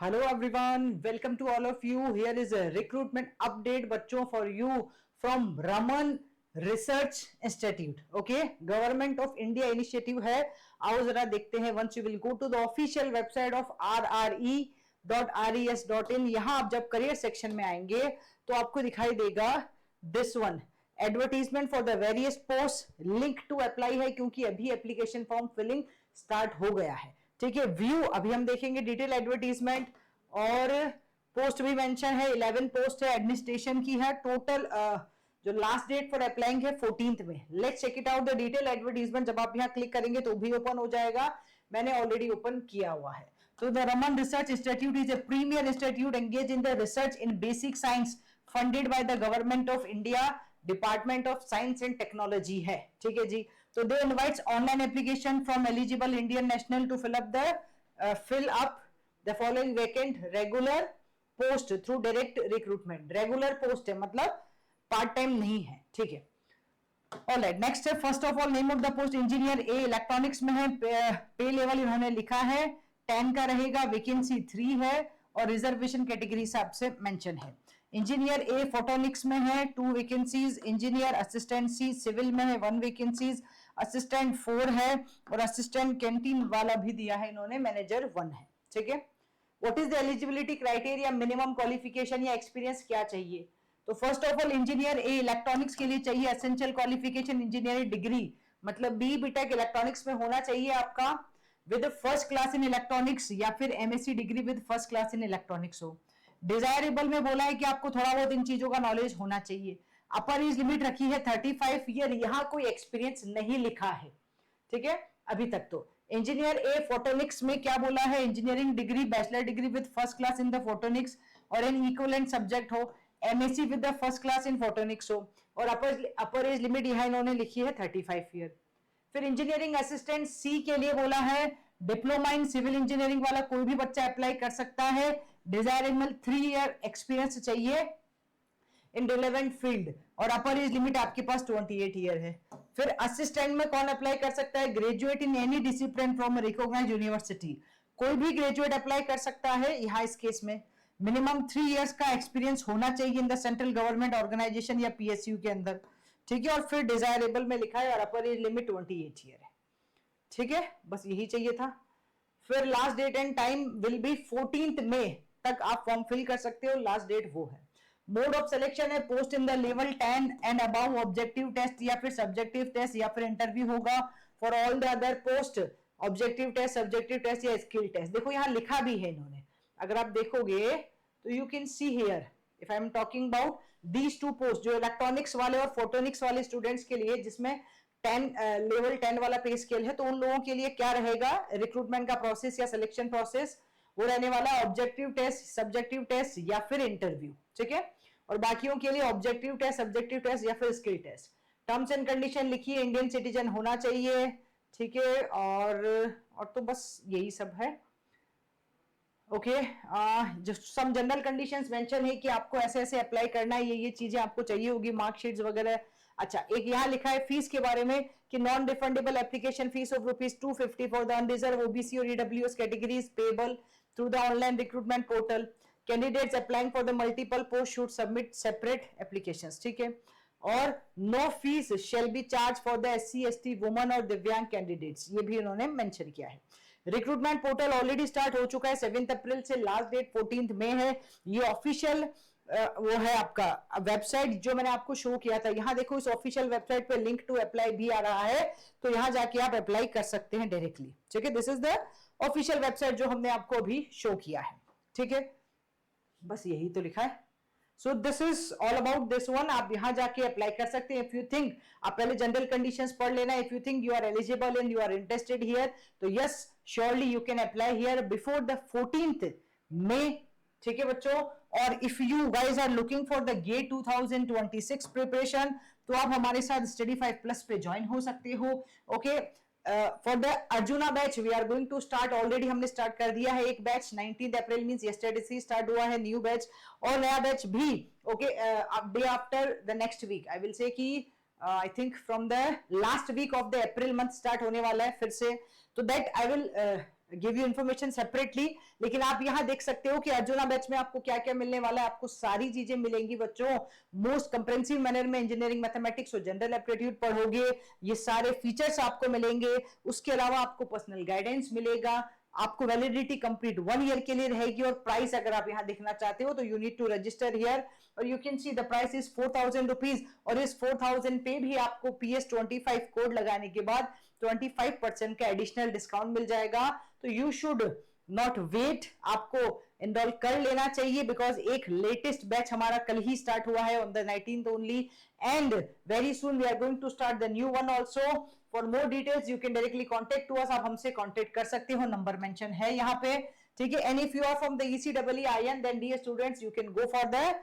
Hello everyone, welcome to all of you. Here is a recruitment update बच्चों for you from Raman Research Institute. Okay, Government of India initiative है. आओ जरा देखते हैं. Once you will go to the official website of rre.res.in. यहाँ आप जब career section में आएंगे तो आपको दिखाई देगा this one. Advertisement for the various post link to apply है क्योंकि अभी एप्लीकेशन फॉर्म फिलिंग स्टार्ट हो गया है. ठीक है, व्यू अभी हम देखेंगे डिटेल एडवर्टीजमेंट और पोस्ट भी मेंशन है. 11 पोस्ट है, एडमिनिस्ट्रेशन की है. टोटल जो लास्ट डेट फॉर अप्लाइंग है 14th में. Let's check it out the detail advertisement. जब आप यहाँ क्लिक करेंगे तो भी ओपन हो जाएगा. मैंने ऑलरेडी ओपन किया हुआ है. तो the Raman research institute is a premier institute engage in the research in basic science funded by the government of India, department of science and technology है. ठीक है जी. तो they invites online application from eligible Indian national to fill up the following vacant regular post through direct recruitment. Regular post है मतलब part time नहीं है. ठीक है. ऑलराइट, नेक्स्ट है first of all name of the post engineer A electronics में है. पे लेवल इन्होंने लिखा है 10 का रहेगा. वैकेंसी 3 है और रिजर्वेशन कैटेगरी हिसाब से मेंशन है. इंजीनियर ए फोटोनिक्स में है 2 vacancies. Engineer assistant C civil में है 1 वैकेंसीज. असिस्टेंट 4 है और असिस्टेंट कैंटीन वाला भी दिया है इन्होंने. मैनेजर 1 है. ठीक है. What is the eligibility criteria, minimum qualification या एक्सपीरियंस क्या चाहिए? तो first of all engineer A electronics के लिए चाहिए एसेंशियल क्वालिफिकेशन इंजीनियरिंग डिग्री, मतलब बी बीटेक इलेक्ट्रॉनिक्स में होना चाहिए आपका with first class in electronics या फिर MSc degree with first class in electronics हो. डिजायरेबल में बोला है कि आपको थोड़ा बहुत इन चीजों का नॉलेज होना चाहिए. अपर एज लिमिट रखी है 35 ईयर. यहां कोई एक्सपीरियंस नहीं लिखा है. ठीक है अभी तक. तो इंजीनियर ए फोटोनिक्स में क्या बोला है? Engineering degree, bachelor degree with first class in the photonics और एन इक्विवेलेंट सब्जेक्ट हो. MSc with the first class in photonics हो और अपर एज लिमिट यहां इन्होंने लिखी है 35 ईयर. फिर इंजीनियरिंग असिस्टेंट सी के लिए बोला है डिप्लोमा इन सिविल इंजीनियरिंग वाला कोई भी बच्चा अप्लाई कर सकता है. डिजायरेबल 3 ईयर एक्सपीरियंस चाहिए इन रिलेवेंट फील्ड और अपर एज लिमिट आपके पास 28 ईयर है. फिर असिस्टेंट में कौन अप्लाई कर सकता है? Graduate in any discipline from recognised university. कोई भी ग्रेजुएट अप्लाई कर सकता है यहां इस केस में. मिनिमम 3 इयर्स का एक्सपीरियंस होना चाहिए in the central government organisation या पीएसयू के अंदर. ठीक है. और फिर डिजायरेबल में लिखा है और अपर एज लिमिट 28 ईयर है. ठीक है, बस यही चाहिए था. फिर last date and time will be 14th May तक आप फॉर्म फिल कर सकते हो. लास्ट डेट वो है. मोड ऑफ सिलेक्शन है post in the level 10 and above, objective test या फिर सब्जेक्टिव टेस्ट या फिर इंटरव्यू होगा. For all the other post objective test, subjective test या स्किल टेस्ट. देखो यहां लिखा भी है इन्होंने, अगर आप देखोगे तो you can see here if I am talking about these 2 post जो इलेक्ट्रॉनिक्स वाले और फोटोनिक्स वाले स्टूडेंट्स के लिए जिसमें 10 लेवल 10 वाला पे स्केल है. तो उन लोगों के लिए क्या रहेगा रिक्रूटमेंट का प्रोसेस या सिलेक्शन प्रोसेस? वो रहने वाला ऑब्जेक्टिव टेस्ट, सब्जेक्टिव टेस्ट या फिर इंटरव्यू. ठीक है. और बाकियों के लिए ऑब्जेक्टिव टेस्ट, सब्जेक्टिव टेस्ट या फिर skill test. Terms and condition लिखिए, इंडियन सिटीजन होना चाहिए. ठीक है. और तो बस यही सब है. ओके. जो सम जनरल कंडीशंस मेंशन है कि आपको ऐसे ऐसे अप्लाई करना है, ये चीजें आपको चाहिए होगी, मार्कशीट्स वगैरह. अच्छा, एक यहाँ लिखा है फीस के बारे में कि non refundable application fees of ₹250 for the unreserve OBC और EWS categories payable through the online recruitment portal. Candidates applying for the multiple post should submit separate applications. ठीक है. और no fees shall be charge for the SC ST woman और दिव्यांग candidates. ये भी उन्होंने mention किया है. रिक्रूटमेंट पोर्टल ऑलरेडी स्टार्ट हो चुका है 7 अप्रैल से. लास्ट डेट 14th मई है. ये ऑफिशियल वो है आपका वेबसाइट जो मैंने आपको शो किया था. यहां देखो इस ऑफिशियल वेबसाइट पे लिंक टू अप्लाई भी आ रहा है, तो यहां जाके आप अप्लाई कर सकते हैं डायरेक्टली. ठीक है. This is the official website जो हमने आपको अभी शो किया है. ठीक है. बस यही तो लिखा है. So this is all about this one. आप यहां जाके अप्लाई कर सकते हैं. इफ यू थिंक, आप पहले जनरल कंडीशंस पढ़ लेना. If you think you are eligible and you are interested here, तो yes surely you can apply here before the 14th May. ठीक है बच्चों. और if you guys are looking for the GATE 2026 preparation, तो आप हमारे साथ स्टडी 5+ पे ज्वाइन हो सकते हो. Okay. For the Arjuna batch we are going to start. Already हमने स्टार्ट कर दिया है एक batch. 19th April means yesterday से स्टार्ट हुआ है न्यू बैच. और नया बैच भी okay day after the next week I will say कि I think from the last week of the April month start होने वाला है फिर से. तो that I will give you information separately, लेकिन आप यहां देख सकते हो कि अर्जुना बैच में आपको क्या क्या मिलने वाला है। आपको सारी चीजें मिलेंगी बच्चों, मोस्ट कंप्रेहेंसिव मैनर में इंजीनियरिंग मैथमेटिक्स और जनरल एप्टीट्यूड पढ़ोगे, ये सारे फीचर्स आपको मिलेंगे। उसके अलावा आपको पर्सनल गाइडेंस मिलेगा, आपको वैलिडिटी कंप्लीट 1 ईयर के लिए रहेगी। और प्राइस अगर आप यहां देखना चाहते हो तो you need to register here, और you can see the price is 4000 rupees. और इस 4000 पे भी आपको PS25 कोड लगाने के बाद 25% का एडिशनल डिस्काउंट मिल जाएगा। तो यू शुड नॉट वेट, आपको एनरोल कर लेना चाहिए, बिकॉज एक लेटेस्ट बैच हमारा कल ही स्टार्ट हुआ है on the 19th only, and very soon we are going to start the new one also. For more details you can directly contact to us, आप हमसे कॉन्टेक्ट कर सकते हो, नंबर मेंशन है यहाँ पे, ठीक है। And if you are from the ECEE IN then dear students you can go for the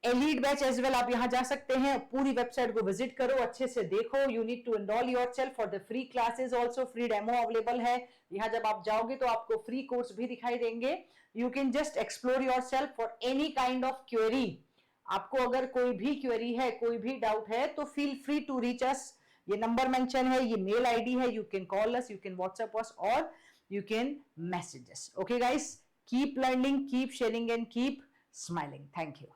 elite batch as well, आप यहां जा सकते हैं। पूरी वेबसाइट को विजिट करो, अच्छे से देखो। You need to enrol yourself for the free classes also, free demo available है यहां। जब आप जाओगे तो आपको फ्री कोर्स भी दिखाई देंगे। You can just explore yourself for any kind of query. आपको अगर कोई भी क्वेरी है, कोई भी डाउट है, तो feel free to reach us. ये नंबर मेंशन है, ये मेल आईडी है, you can call us, you can WhatsApp us, और you can message us. Okay guys, keep learning, keep sharing and keep smiling. Thank you.